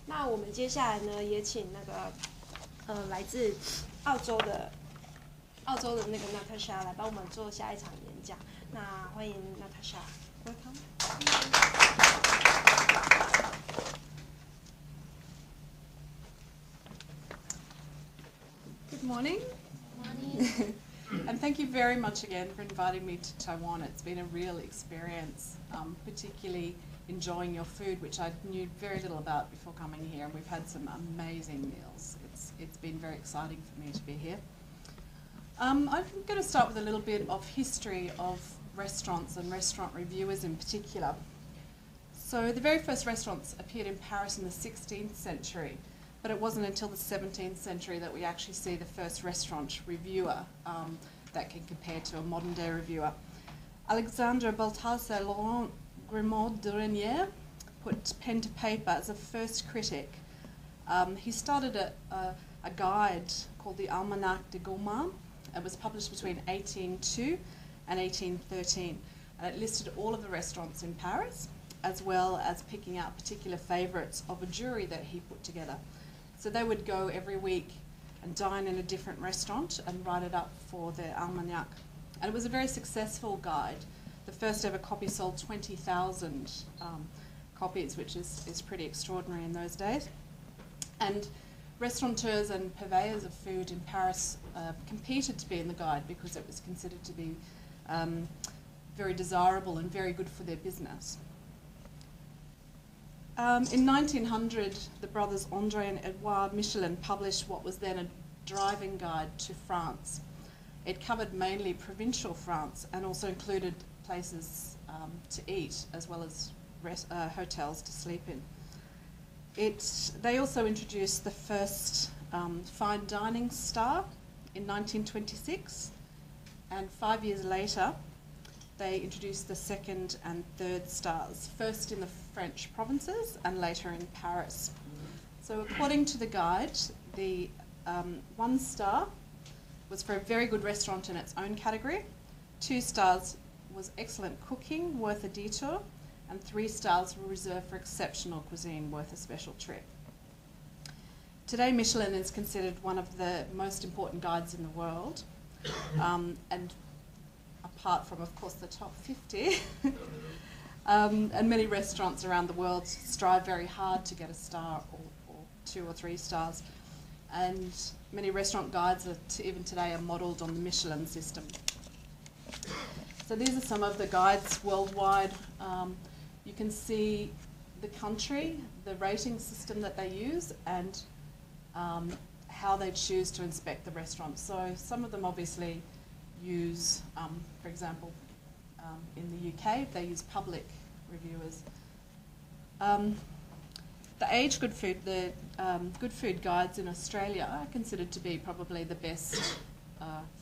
那我们接下来呢，也请那个来自澳洲的那个 Natascha 来帮我们做下一场演讲。那欢迎 Natascha。Welcome. Good morning. And thank you very much again for inviting me to Taiwan. It's been a real experience, particularly enjoying your food, which I knew very little about before coming here. We've had some amazing meals. It's been very exciting for me to be here. I'm going to start with a little bit of history of restaurants and restaurant reviewers in particular. So the very first restaurants appeared in Paris in the 16th century, but it wasn't until the 17th century that we actually see the first restaurant reviewer that can compare to a modern day reviewer. Alexandre Balthasar Laurent Grimaud de Renière put pen to paper as a first critic. He started a guide called the Almanach de Gourmand. It was published between 1802 and 1813, and it listed all of the restaurants in Paris, as well as picking out particular favourites of a jury that he put together. So they would go every week and dine in a different restaurant and write it up for their Almanach. And it was a very successful guide. The first ever copy sold 20,000 copies, which is pretty extraordinary in those days. And restaurateurs and purveyors of food in Paris competed to be in the guide because it was considered to be very desirable and very good for their business. In 1900, the brothers André and Edouard Michelin published what was then a driving guide to France. It covered mainly provincial France and also included places to eat as well as hotels to sleep in. They also introduced the first fine dining star in 1926, and 5 years later they introduced the second and third stars, first in the French provinces and later in Paris. So according to the guide, the 1 star was for a very good restaurant in its own category, 2 stars was excellent cooking, worth a detour, and 3 stars were reserved for exceptional cuisine, worth a special trip. Today, Michelin is considered one of the most important guides in the world, and apart from, of course, the top 50, and many restaurants around the world strive very hard to get a star or 2 or 3 stars, and many restaurant guides even today are modelled on the Michelin system. So these are some of the guides worldwide. You can see the country, the rating system that they use, and how they choose to inspect the restaurant. So some of them obviously use, for example, in the UK, they use public reviewers. The age Good Food Guides in Australia are considered to be probably the best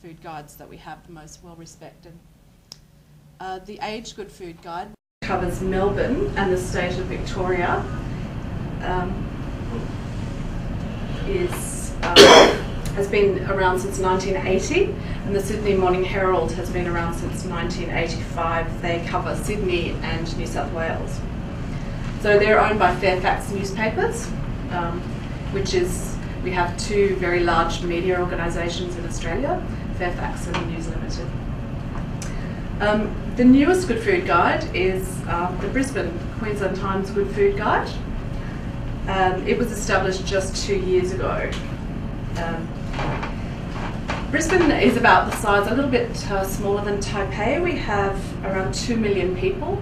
food guides that we have, the most well respected. The Age Good Food Guide covers Melbourne and the state of Victoria. Has been around since 1980, and the Sydney Morning Herald has been around since 1985. They cover Sydney and New South Wales. So they're owned by Fairfax newspapers, we have 2 very large media organisations in Australia, Fairfax and News Limited. The newest Good Food Guide is the Brisbane Queensland Times Good Food Guide. It was established just 2 years ago. Brisbane is about the size, a little bit smaller than Taipei. We have around 2 million people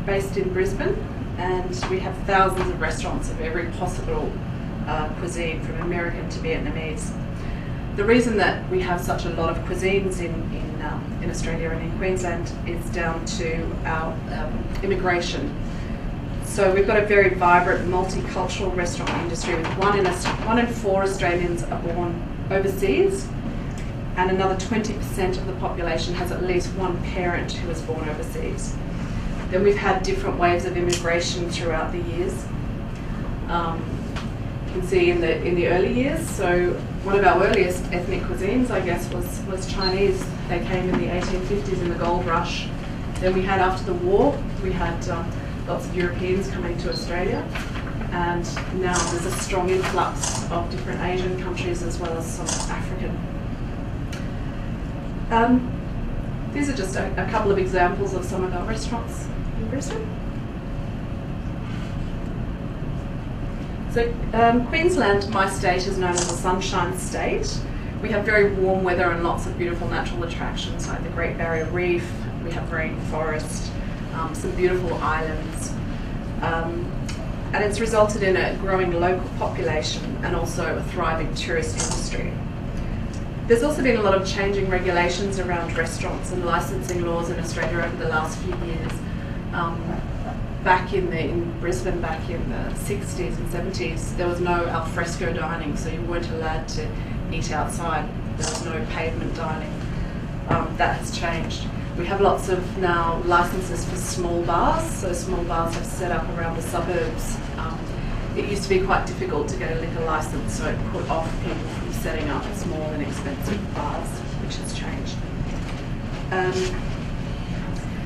based in Brisbane, and we have thousands of restaurants of every possible cuisine, from American to Vietnamese. The reason that we have such a lot of cuisines in Australia and in Queensland is down to our immigration. So we've got a very vibrant multicultural restaurant industry, with 1 in 4 Australians are born overseas, and another 20% of the population has at least one parent who was born overseas. Then we've had different waves of immigration throughout the years. You can see in the early years, so one of our earliest ethnic cuisines, I guess, was Chinese. They came in the 1850s in the gold rush. Then we had, after the war, we had lots of Europeans coming to Australia. and now there's a strong influx of different Asian countries as well as some African. These are just a couple of examples of some of our restaurants in Brisbane. So Queensland, my state, is known as a sunshine state. We have very warm weather and lots of beautiful natural attractions like the Great Barrier Reef. We have rainforest, some beautiful islands. And it's resulted in a growing local population and also a thriving tourist industry. There's also been a lot of changing regulations around restaurants and licensing laws in Australia over the last few years. Back in Brisbane, back in the 60s and 70s, there was no al fresco dining, so you weren't allowed to eat outside. There was no pavement dining. That has changed. We have lots of now licenses for small bars, so small bars have set up around the suburbs. It used to be quite difficult to get a liquor license, so it put off people from setting up small and expensive bars, which has changed.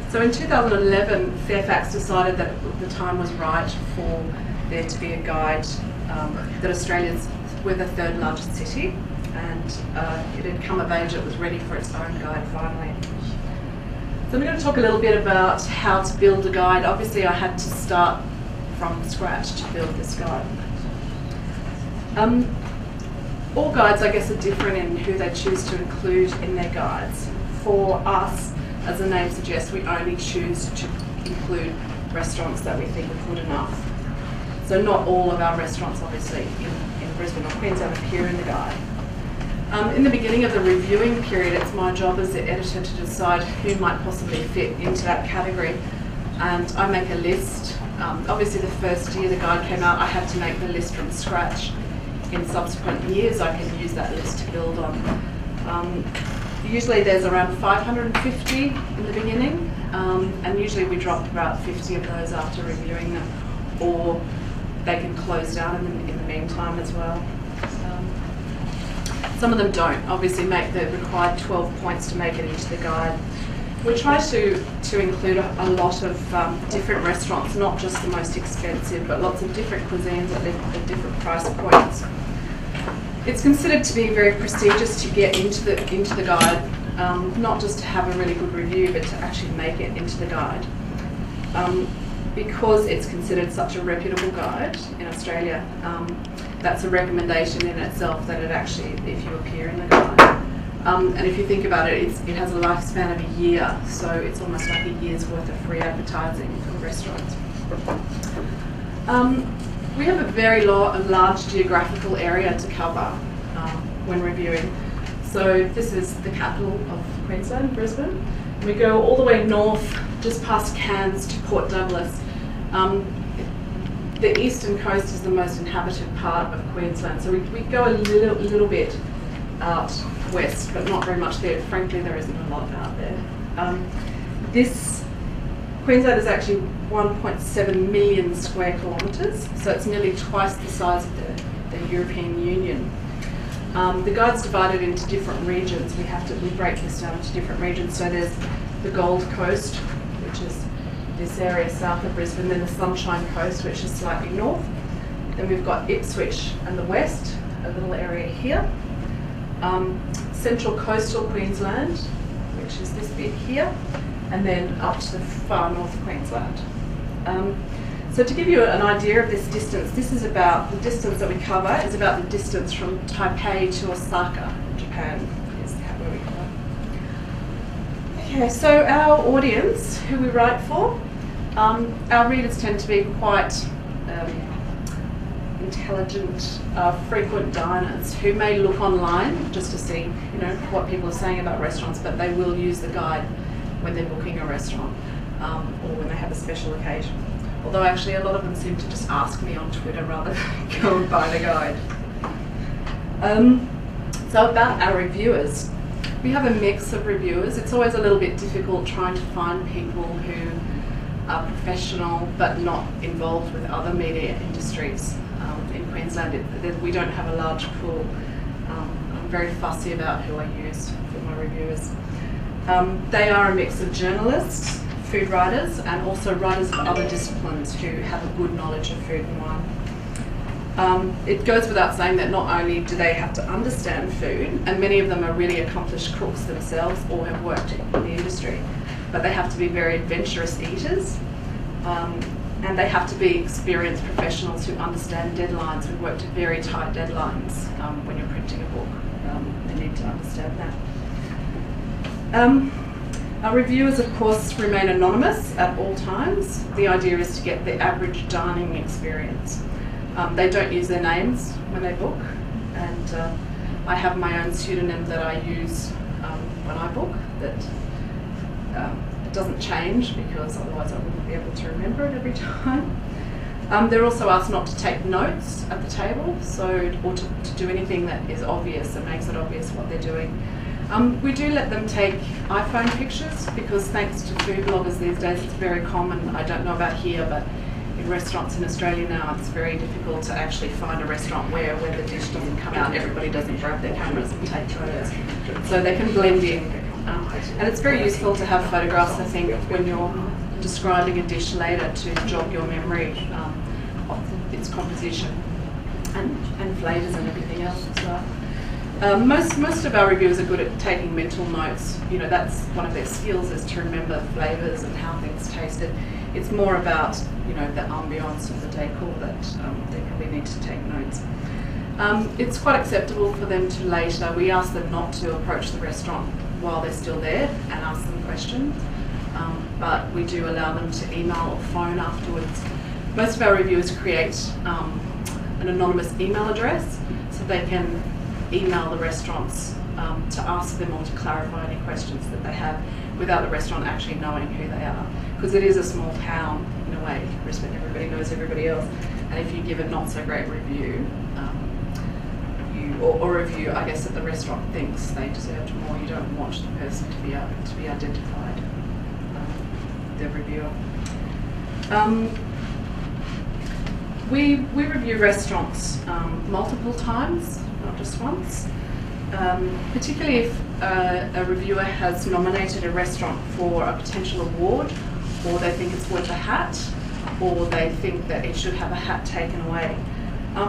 So in 2011, Fairfax decided that the time was right for there to be a guide, that Australia's, we're the third largest city, and it had come of age, it was ready for its own guide finally. So I'm going to talk a little bit about how to build a guide. Obviously I had to start from scratch to build this guide. All guides, I guess, are different in who they choose to include in their guides. For us, as the name suggests, we only choose to include restaurants that we think are good enough. So not all of our restaurants, obviously, in Brisbane or Queensland appear in the guide. In the beginning of the reviewing period, it's my job as the editor to decide who might possibly fit into that category. And I make a list. Obviously the first year the guide came out, I had to make the list from scratch. In subsequent years, I can use that list to build on. Usually there's around 550 in the beginning, and usually we drop about 50 of those after reviewing them, or they can close down in the meantime as well. Some of them don't obviously make the required 12 points to make it into the guide. We try to include a lot of different restaurants, not just the most expensive, but lots of different cuisines at different price points. It's considered to be very prestigious to get into the guide, not just to have a really good review, but to actually make it into the guide. Because it's considered such a reputable guide in Australia, that's a recommendation in itself that it actually, if you appear in the guide. And if you think about it, it has a lifespan of a year, so it's almost like a year's worth of free advertising for restaurants. We have a very large geographical area to cover when reviewing. So this is the capital of Queensland, Brisbane. We go all the way north, just past Cairns to Port Douglas. The eastern coast is the most inhabited part of Queensland, so we go a little bit out west, but not very much there. Frankly, there isn't a lot out there. Queensland is actually 1.7 million square kilometres, so it's nearly twice the size of the European Union. The guide's divided into different regions. We break this down into different regions. So there's the Gold Coast, which is this area south of Brisbane, then the Sunshine Coast, which is slightly north. Then we've got Ipswich and the west, a little area here. Central Coastal Queensland, which is this bit here, and then up to the far north of Queensland. So to give you an idea of this distance, this is about the distance that we cover is about the distance from Taipei to Osaka, Japan, is where we cover. Okay, so our audience, who we write for, our readers tend to be quite intelligent, frequent diners who may look online just to see, what people are saying about restaurants, but they will use the guide when they're booking a restaurant or when they have a special occasion. Although actually a lot of them seem to just ask me on Twitter rather than go and buy the guide. So about our reviewers. We have a mix of reviewers. It's always a little bit difficult trying to find people who are professional but not involved with other media industries. In Queensland, we don't have a large pool. I'm very fussy about who I use for my reviewers. They are a mix of journalists, food writers, and also writers of other disciplines who have a good knowledge of food and wine. It goes without saying that not only do they have to understand food, and many of them are really accomplished cooks themselves or have worked in the industry, but they have to be very adventurous eaters, and they have to be experienced professionals who understand deadlines, who work to very tight deadlines when you're printing a book. They need to understand that. Our reviewers, of course, remain anonymous at all times. The idea is to get the average dining experience. They don't use their names when they book, and I have my own pseudonym that I use when I book that it doesn't change, because otherwise I wouldn't be able to remember it every time. They're also asked not to take notes at the table, or to do anything that is obvious, that makes it obvious what they're doing. We do let them take iPhone pictures, because thanks to food bloggers these days, it's very common. I don't know about here, but in restaurants in Australia now, it's very difficult to actually find a restaurant where the dish doesn't come out, everybody doesn't grab their cameras and take photos. So they can blend in. And it's very useful to have photographs, I think, when you're describing a dish later, to jog your memory of its composition and flavours and everything else as well. Most of our reviewers are good at taking mental notes. You know, that's one of their skills, is to remember flavours and how things tasted. It's more about, you know, the ambience of the decor that they probably need to take notes. It's quite acceptable for them to later, we ask them not to approach the restaurant while they're still there and ask them questions, but we do allow them to email or phone afterwards. Most of our reviewers create an anonymous email address, so they can email the restaurants to ask them or to clarify any questions that they have without the restaurant actually knowing who they are. Because it is a small town in a way, everybody knows everybody else, and if you give a not so great review, or review, I guess, that the restaurant thinks they deserved more, you don't want the person to be identified, the reviewer. We review restaurants multiple times, not just once. Particularly if a reviewer has nominated a restaurant for a potential award, or they think it's worth a hat, or they think that it should have a hat taken away.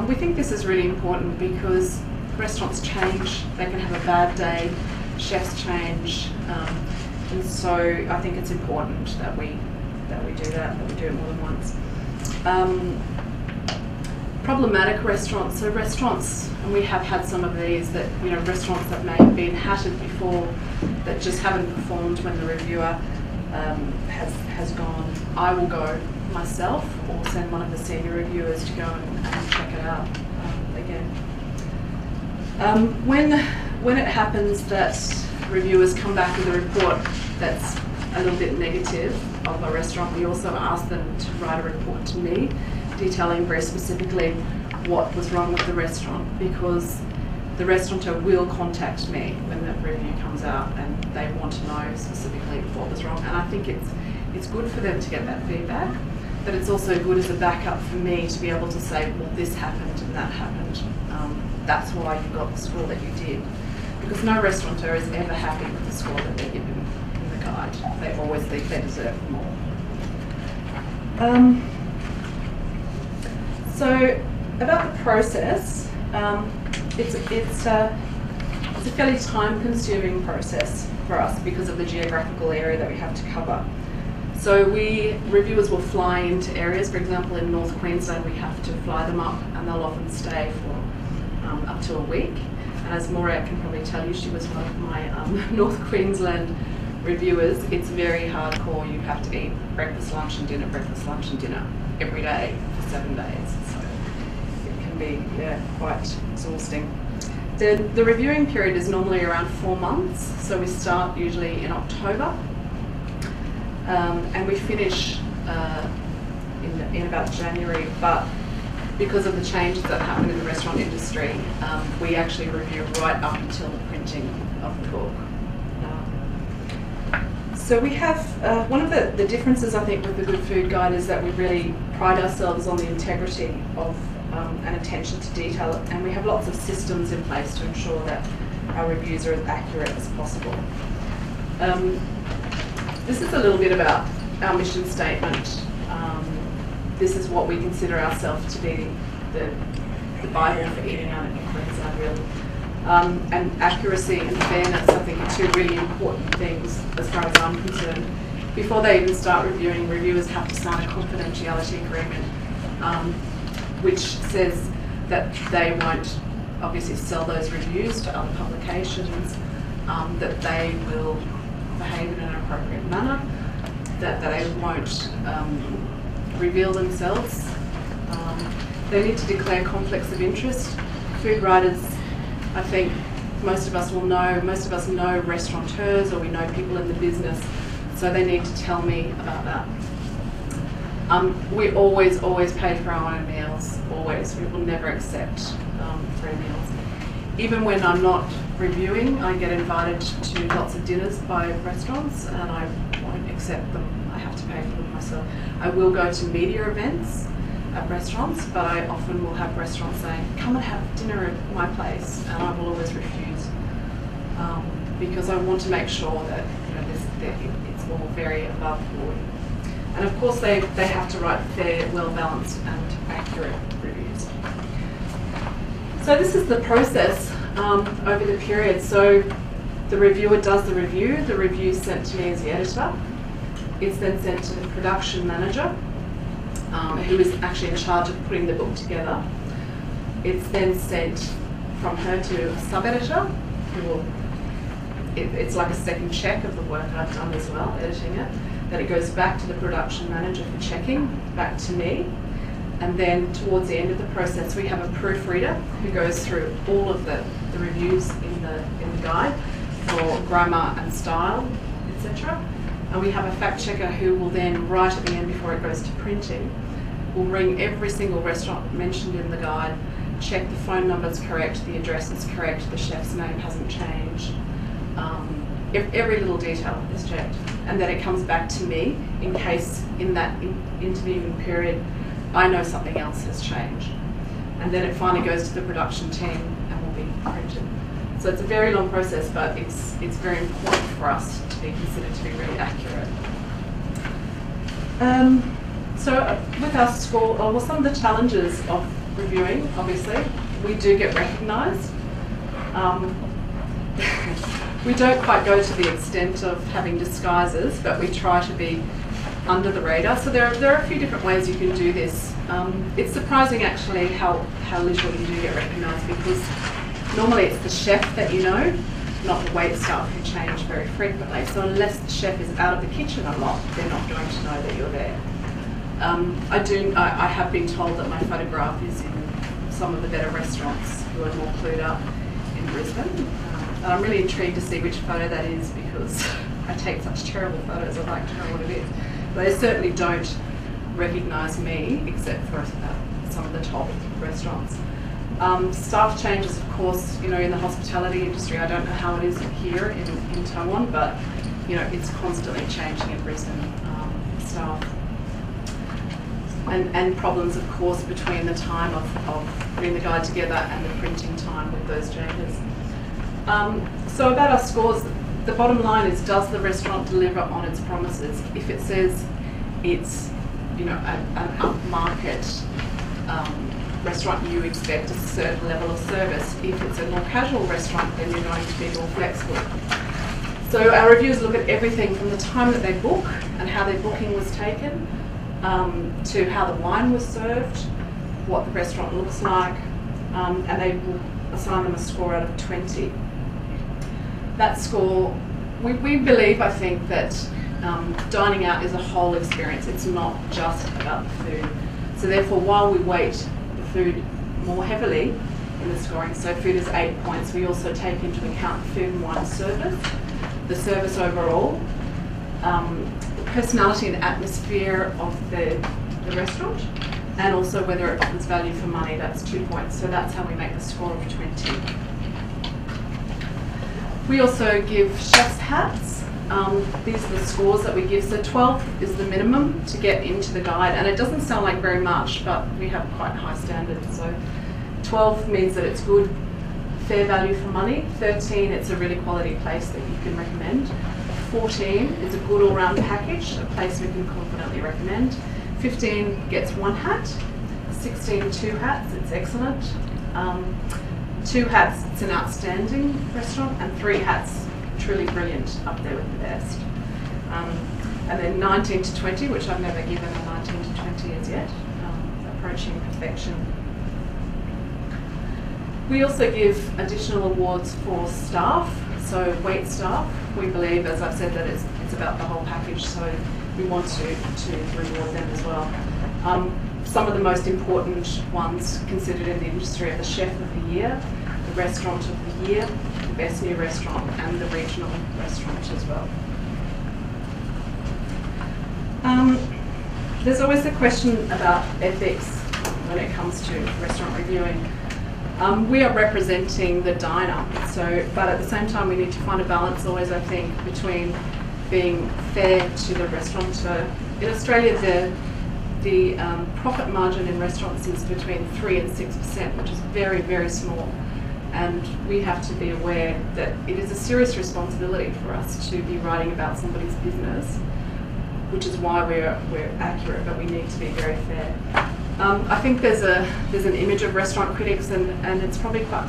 We think this is really important because restaurants change, they can have a bad day, chefs change, and so I think it's important that we do that we do it more than once. Problematic restaurants, so restaurants, and we have had some of these, that, you know, restaurants that may have been hatted before that just haven't performed when the reviewer has gone. I will go myself or send one of the senior reviewers to go and check it out again. When it happens that reviewers come back with a report that's a little bit negative of a restaurant, we also ask them to write a report to me detailing very specifically what was wrong with the restaurant, because the restaurateur will contact me when the review comes out and they want to know specifically what was wrong. And I think it's good for them to get that feedback, but it's also good as a backup for me to be able to say, well, this happened and that happened. That's why you got the score that you did. Because no restaurateur is ever happy with the score that they're given in the guide. They always think they deserve more. So about the process, it's a fairly time-consuming process for us because of the geographical area that we have to cover. So reviewers will fly into areas. For example, in North Queensland, we have to fly them up, and they'll often stay for up to a week. And as Maura can probably tell you, she was one of my North Queensland reviewers. It's very hardcore. You have to eat breakfast, lunch, and dinner every day for 7 days. So it can be quite exhausting. The reviewing period is normally around 4 months. So we start usually in October, and we finish in about January. But because of the changes that happen in the restaurant industry, we actually review right up until the printing of the book. So we have, one of the differences I think with the Good Food Guide is that we really pride ourselves on the integrity of and attention to detail, and we have lots of systems in place to ensure that our reviews are as accurate as possible. This is a little bit about our mission statement. This is what we consider ourselves to be the the Bible for eating out in Queensland, really. And accuracy and fairness, I think, are two really important things as far as I'm concerned. Before they even start reviewing, reviewers have to sign a confidentiality agreement, which says that they won't obviously sell those reviews to other publications, that they will behave in an appropriate manner, that they won't reveal themselves. They need to declare conflicts of interest. Food writers, I think most of us know restaurateurs, or we know people in the business, so they need to tell me about that. We always pay for our own meals, always. We will never accept free meals. Even when I'm not reviewing, I get invited to lots of dinners by restaurants, and I won't accept them. I have to pay for them myself. I will go to media events at restaurants, but I often will have restaurants saying, come and have dinner at my place, and I will always refuse, because I want to make sure that it's all very above board. And of course they have to write fair, well-balanced and accurate reviews. So this is the process over the period. So the reviewer does the review is sent to me as the editor. It's then sent to the production manager, who is actually in charge of putting the book together. It's then sent from her to a sub-editor, who will, it's like a second check of the work I've done as well, editing it. Then it goes back to the production manager for checking, back to me. And then towards the end of the process, we have a proofreader who goes through all of the reviews in the guide for grammar and style, etc. And we have a fact checker who will then, right at the end before it goes to printing, will ring every single restaurant mentioned in the guide, check the phone number's correct, the address is correct, the chef's name hasn't changed. Every little detail is checked, and then it comes back to me in case in that interviewing period I know something else has changed. And then it finally goes to the production team and will be printed. So it's a very long process, but it's very important for us to be considered to be really accurate. So with our score, well, some of the challenges of reviewing, obviously, we do get recognised. We don't quite go to the extent of having disguises, but we try to be under the radar. So there are a few different ways you can do this. It's surprising actually how little you do get recognised, because normally it's the chef that you know, not the wait staff who change very frequently. So unless the chef is out of the kitchen a lot, they're not going to know that you're there. I have been told that my photograph is in some of the better restaurants who are more clued up in Brisbane. And I'm really intrigued to see which photo that is, because I take such terrible photos, I'd like to know what it is. But they certainly don't recognise me, except for some of the top restaurants. Staff changes, of course, in the hospitality industry. I don't know how it is here in Taiwan, but it's constantly changing in Brisbane, staff. And problems, of course, between the time of putting the guide together and the printing time with those changes. So about our scores, the bottom line is, does the restaurant deliver on its promises? If it says it's an upmarket restaurant, you expect a certain level of service. If it's a more casual restaurant, then you're going to be more flexible. So our reviewers look at everything from the time that they book and how their booking was taken, to how the wine was served, what the restaurant looks like, and they will assign them a score out of 20. That score, we believe, I think, that dining out is a whole experience. It's not just about the food. So therefore, while we weight the food more heavily in the scoring, so food is 8 points, we also take into account the food and wine service, the service overall, the personality and atmosphere of the restaurant, and also whether it offers value for money. That's 2 points. So that's how we make the score of 20. We also give chef's hats. These are the scores that we give. So 12 is the minimum to get into the guide, and it doesn't sound like very much, but we have quite high standards. So 12 means that it's good, fair value for money. 13, it's a really quality place that you can recommend. 14 is a good all-round package, a place we can confidently recommend. 15 gets 1 hat. 16, 2 hats, it's excellent. 2 hats, it's an outstanding restaurant, and 3 hats, truly brilliant, up there with the best. And then 19 to 20, which I've never given a 19 to 20 as yet, approaching perfection. We also give additional awards for staff, so wait staff. We believe, as I've said, that it's about the whole package, so we want to reward them as well. Some of the most important ones considered in the industry are the Chef of the Year, the Restaurant of the Year, the Best New Restaurant, and the Regional Restaurant as well. There's always the question about ethics when it comes to restaurant reviewing. We are representing the diner, but at the same time we need to find a balance always, I think, between being fair to the restaurateur. In Australia, the profit margin in restaurants is between 3 and 6%, which is very, very small. And we have to be aware that it is a serious responsibility for us to be writing about somebody's business, which is why we're accurate, but we need to be very fair. I think there's an image of restaurant critics, and it's probably quite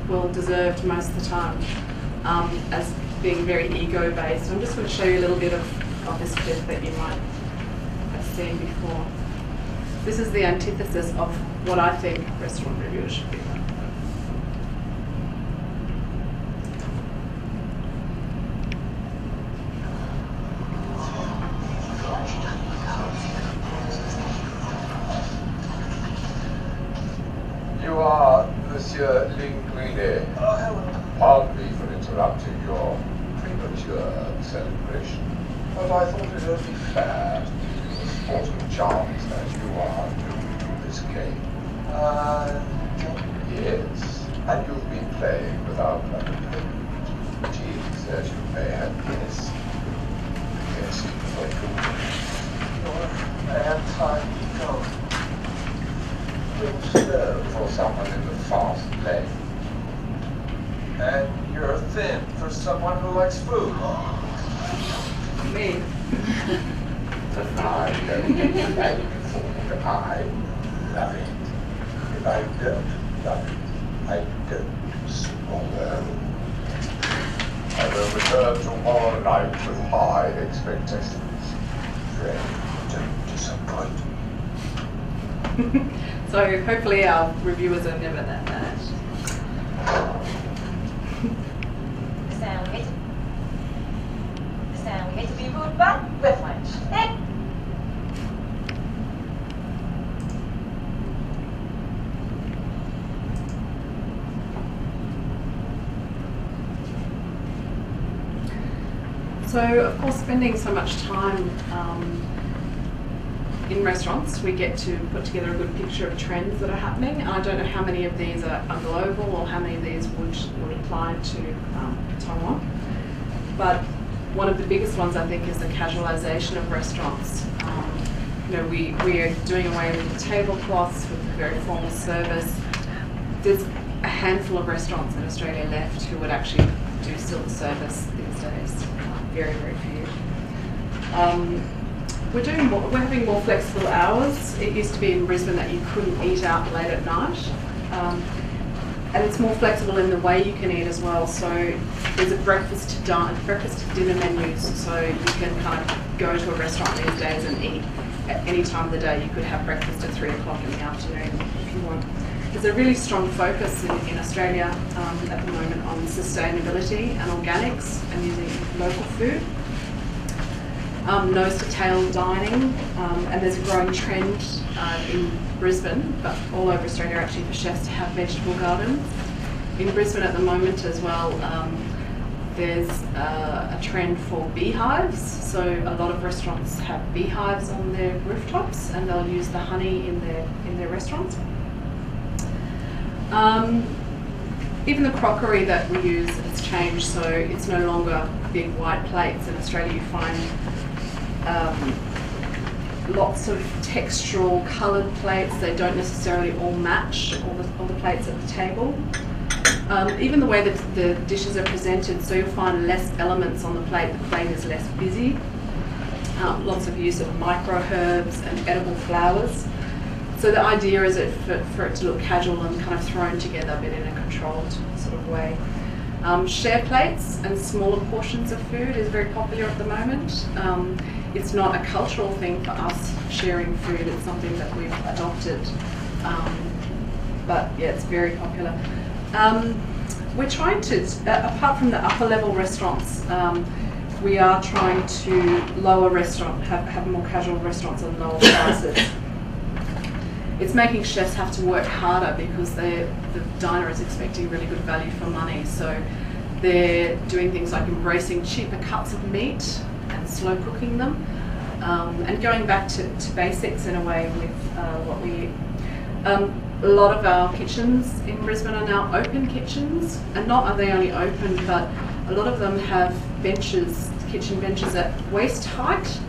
well deserved most of the time, as being very ego-based. I'm just going to show you a little bit of this clip that you might have seen before. This is the antithesis of what I think restaurant reviewers should be like. You are Monsieur Linguine. Pardon me for interrupting your premature celebration, but I thought it would be fair to give you the sporting charms that you are to this game. Yes, and you've been playing without teams, as you may have guessed. Yes, but you're anti-ego. You're slow for someone in the fast lane. And you're thin for someone who likes food. Me. I don't like food. I love it. If I don't love it, I don't swallow. I will return tomorrow night with high expectations. Pray, don't disappoint me. So hopefully our reviewers are never that bad. We hate to be rude, but we're French. Eh? So, of course, spending so much time in restaurants, we get to put together a good picture of trends that are happening. I don't know how many of these are global or how many of these would apply to Taiwan. But one of the biggest ones, I think, is the casualisation of restaurants. We are doing away with the tablecloths, with the very formal service. There's a handful of restaurants in Australia left who would actually do still the service these days. Very, very few. We're having more flexible hours. It used to be in Brisbane that you couldn't eat out late at night. And it's more flexible in the way you can eat as well. So there's a breakfast to dinner menus. So you can kind of go to a restaurant these days and eat at any time of the day. You could have breakfast at 3 o'clock in the afternoon if you want. There's a really strong focus in Australia at the moment on sustainability and organics and using local food. Nose to tail dining, and there's a growing trend in Brisbane, but all over Australia actually, for chefs to have vegetable gardens. In Brisbane at the moment as well, there's a trend for beehives. So a lot of restaurants have beehives on their rooftops, and they'll use the honey in their restaurants. Even the crockery that we use has changed, so it's no longer big white plates. In Australia you find lots of textural coloured plates. They don't necessarily all match all the plates at the table. Even the way that the dishes are presented, so you'll find less elements on the plate is less busy. Lots of use of micro herbs and edible flowers. So the idea is for it to look casual and kind of thrown together, but in a controlled sort of way. Share plates and smaller portions of food is very popular at the moment. It's not a cultural thing for us sharing food, it's something that we've adopted. But yeah, it's very popular. We're trying to, apart from the upper level restaurants, we are trying to have more casual restaurants and lower prices. It's making chefs have to work harder because the diner is expecting really good value for money. So they're doing things like embracing cheaper cuts of meat and slow cooking them, and going back to basics in a way with what we eat. A lot of our kitchens in Brisbane are now open kitchens, and not are they only open, but a lot of them have benches, kitchen benches at waist height.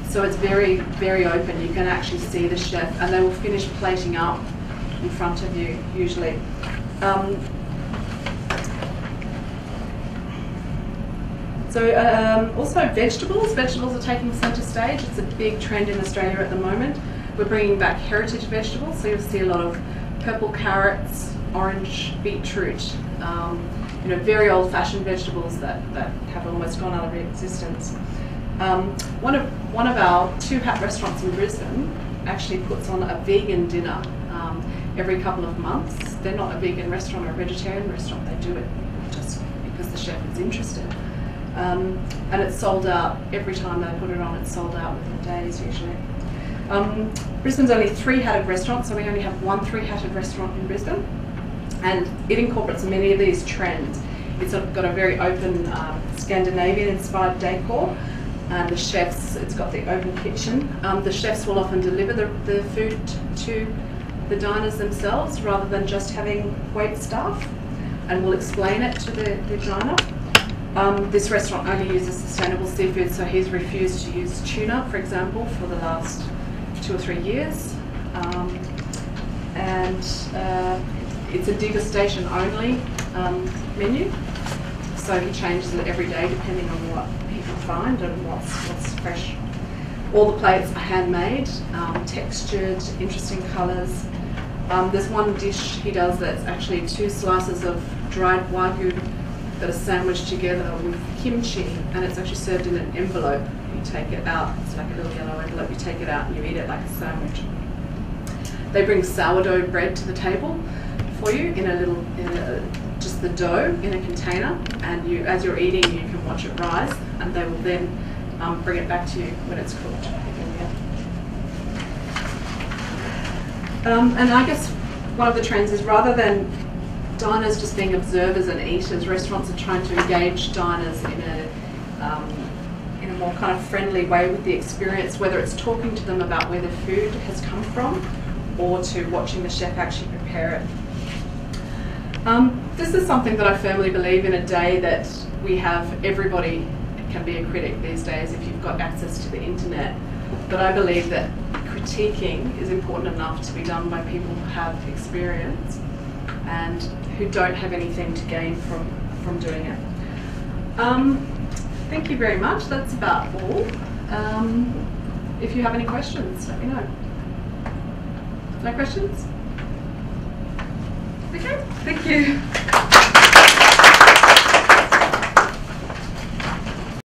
So it's very, very open. You can actually see the chef, and they will finish plating up in front of you, usually. Also vegetables. Vegetables are taking centre stage. It's a big trend in Australia at the moment. We're bringing back heritage vegetables, so you'll see a lot of purple carrots, orange beetroot, very old-fashioned vegetables that have almost gone out of existence. One of our 2 Hat restaurants in Brisbane actually puts on a vegan dinner every couple of months. They're not a vegan restaurant or a vegetarian restaurant, they do it just because the chef is interested. And it's sold out every time they put it on, it's sold out within days usually. Brisbane's only 3-hatted restaurants, so we only have 1 3-hatted restaurant in Brisbane, and it incorporates many of these trends. It's got a very open Scandinavian-inspired decor. The chefs, it's got the open kitchen. The chefs will often deliver the food to the diners themselves rather than just having wait staff, and will explain it to the diner. This restaurant only uses sustainable seafood, so he's refused to use tuna, for example, for the last 2 or 3 years. It's a degustation only menu, so he changes it every day depending on what people find and what's fresh. All the plates are handmade, textured, interesting colours. There's one dish he does that's actually 2 slices of dried wagyu that are sandwiched together with kimchi, and it's actually served in an envelope. You take it out, it's like a little yellow envelope, you take it out and you eat it like a sandwich. They bring sourdough bread to the table for you just the dough in a container, and as you're eating you can watch it rise, and they will then bring it back to you when it's cooked. And I guess one of the trends is, rather than diners just being observers and eaters, restaurants are trying to engage diners in a more kind of friendly way with the experience, whether it's talking to them about where the food has come from or to watching the chef actually prepare it. This is something that I firmly believe in, a day that we have, everybody can be a critic these days if you've got access to the internet, but I believe that critiquing is important enough to be done by people who have experience and who don't have anything to gain from doing it. Thank you very much. That's about all. If you have any questions, let me know. No questions? Okay, thank you.